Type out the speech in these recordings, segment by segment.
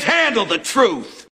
handle the truth.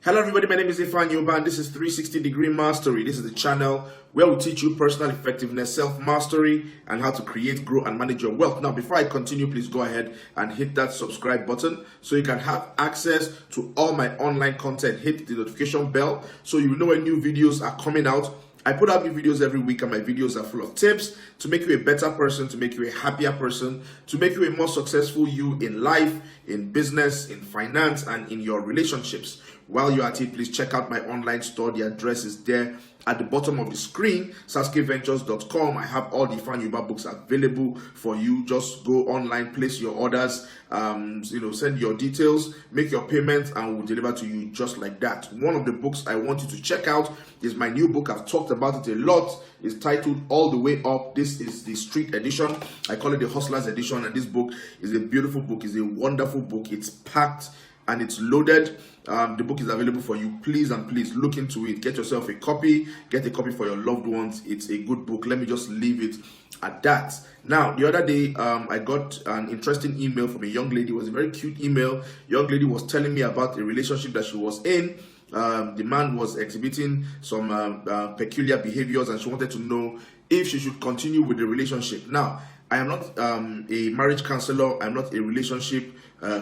Hello everybody, my name is Ifan Yoba and this is 360 Degree Mastery. This is the channel where we teach you personal effectiveness, self-mastery, and how to create, grow, and manage your wealth. Now, before I continue, please go ahead and hit that subscribe button so you can have access to all my online content. Hit the notification bell so you will know when new videos are coming out. I put out new videos every week and my videos are full of tips to make you a better person, to make you a happier person, to make you a more successful you in life, in business, in finance, and in your relationships. While you're at it, please check out my online store. The address is there at the bottom of the screen, saskeventures.com. I have all the Ifan Yoba books available for you. Just go online, place your orders, send your details, make your payments, and we'll deliver to you just like that. One of the books I want you to check out is my new book. I've talked about it a lot. It's titled All the Way Up. This is the street edition. I call it the Hustlers edition, and this book is a beautiful book. It's a wonderful book. It's packed and it's loaded. The book is available for you. Please and please look into it. Get yourself a copy. Get a copy for your loved ones. It's a good book. Let me just leave it at that. Now, the other day, I got an interesting email from a young lady. It was a very cute email. Young lady was telling me about a relationship that she was in. The man was exhibiting some peculiar behaviors, and she wanted to know if she should continue with the relationship. Now, I am not a marriage counselor. I'm not a relationship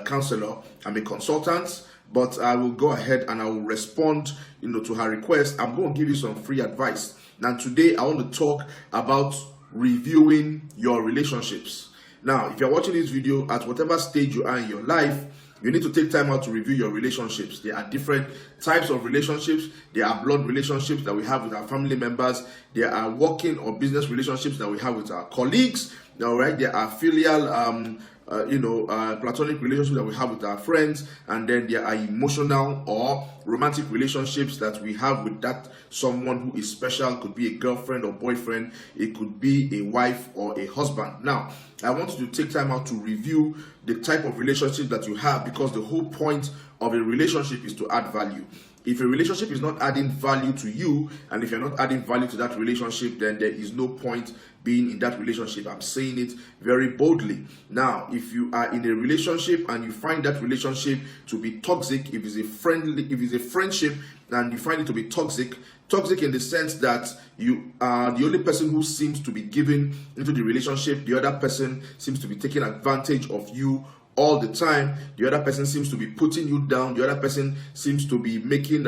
counselor. I'm a consultant, but I will go ahead and I will respond, to her request. I'm going to give you some free advice. Now, today I want to talk about reviewing your relationships. Now, if you're watching this video at whatever stage you are in your life, you need to take time out to review your relationships. There are different types of relationships. There are blood relationships that we have with our family members. There are working or business relationships that we have with our colleagues. All right. There are filial, platonic relationships that we have with our friends, and then there are emotional or romantic relationships that we have with that someone who is special. It could be a girlfriend or boyfriend. It could be a wife or a husband. Now, I want you to take time out to review the type of relationship that you have, because the whole point of a relationship is to add value. If a relationship is not adding value to you, and if you're not adding value to that relationship, then there is no point being in that relationship. I'm saying it very boldly. Now, if you are in a relationship and you find that relationship to be toxic, if it's a friendship and you find it to be toxic in the sense that you are the only person who seems to be giving into the relationship, the other person seems to be taking advantage of you all the time, the other person seems to be putting you down, the other person seems to be making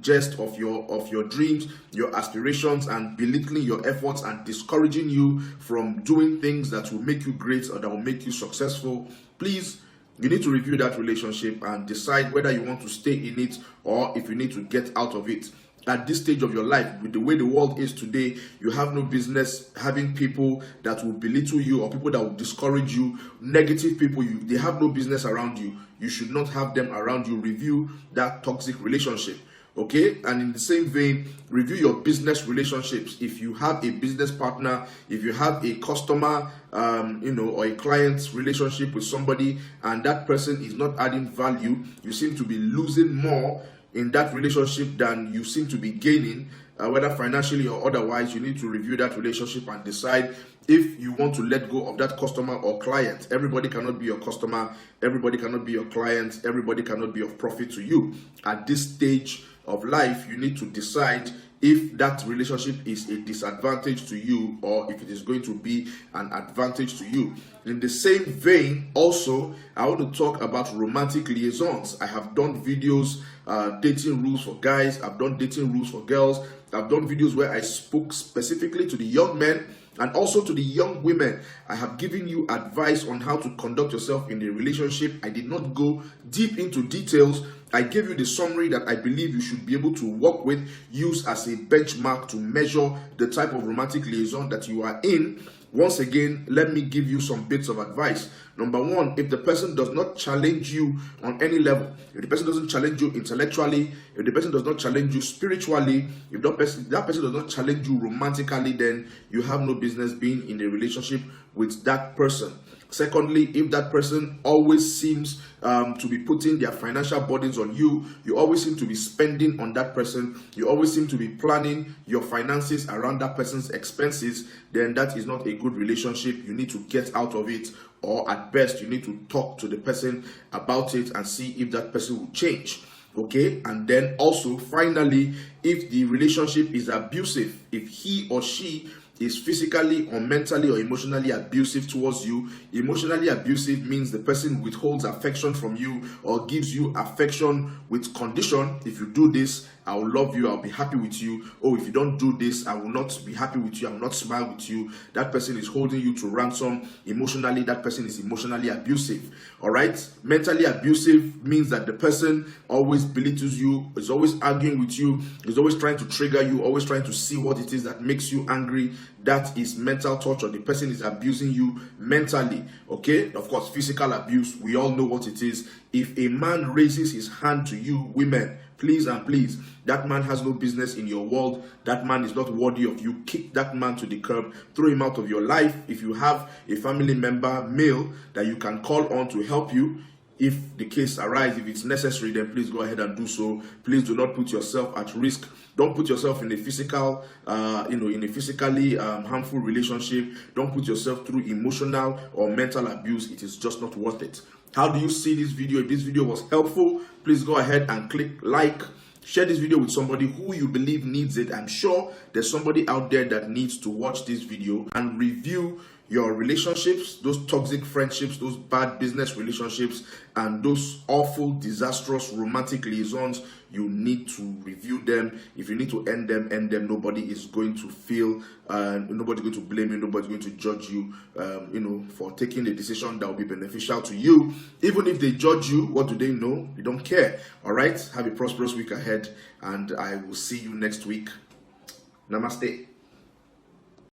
jest of your dreams, your aspirations, and belittling your efforts and discouraging you from doing things that will make you great or that will make you successful, please, you need to review that relationship and decide whether you want to stay in it or if you need to get out of it. At this stage of your life, with the way the world is today, you have no business having people that will belittle you or people that will discourage you, negative people. They have no business around you. You should not have them around you. Review that toxic relationship. Okay, and in the same vein, review your business relationships. If you have a business partner, if you have a customer, or a client's relationship with somebody, and that person is not adding value, you seem to be losing more in that relationship than you seem to be gaining, whether financially or otherwise. You need to review that relationship and decide if you want to let go of that customer or client. Everybody cannot be your customer. Everybody cannot be your client. Everybody cannot be of profit to you. At this stage of life, you need to decide if that relationship is a disadvantage to you or if it is going to be an advantage to you. In the same vein, also, I want to talk about romantic liaisons. I have done videos, dating rules for guys. I've done dating rules for girls. I've done videos where I spoke specifically to the young men and also to the young women. I have given you advice on how to conduct yourself in a relationship. I did not go deep into details. I gave you the summary that I believe you should be able to work with, use as a benchmark to measure the type of romantic liaison that you are in. Once again, let me give you some bits of advice. Number one, if the person does not challenge you on any level, if the person doesn't challenge you intellectually, if the person does not challenge you spiritually, if that person does not challenge you romantically, then you have no business being in a relationship with that person. Secondly, if that person always seems to be putting their financial burdens on you, you always seem to be spending on that person, you always seem to be planning your finances around that person's expenses, then that is not a good relationship. You need to get out of it, or at best, you need to talk to the person about it and see if that person will change. Okay, and then also finally, if the relationship is abusive, if he or she is physically or mentally or emotionally abusive towards you. Emotionally abusive means the person withholds affection from you or gives you affection with condition. If you do this, I will love you, I'll be happy with you. Oh, if you don't do this, I will not be happy with you, I will not smile with you. That person is holding you to ransom emotionally. That person is emotionally abusive. All right. Mentally abusive means that the person always belittles you, is always arguing with you, is always trying to trigger you, always trying to see what it is that makes you angry. That is mental torture. The person is abusing you mentally. Okay. Of course, physical abuse, we all know what it is. If a man raises his hand to you, women, please and please, that man has no business in your world. That man is not worthy of you. Kick that man to the curb. Throw him out of your life. If you have a family member, male, that you can call on to help you, if the case arises, if it's necessary, then please go ahead and do so. Please do not put yourself at risk. Don't put yourself in a physical, in a physically harmful relationship. Don't put yourself through emotional or mental abuse. It is just not worth it. How do you see this video? If this video was helpful, please go ahead and click like. Share this video with somebody who you believe needs it. I'm sure there's somebody out there that needs to watch this video, and review your relationships, those toxic friendships, those bad business relationships, and those awful, disastrous romantic liaisons. You need to review them. If you need to end them, end them. Nobody is going to feel, nobody's going to blame you, nobody's going to judge you, for taking a decision that will be beneficial to you. Even if they judge you, what do they know? You don't care. All right? Have a prosperous week ahead, and I will see you next week. Namaste.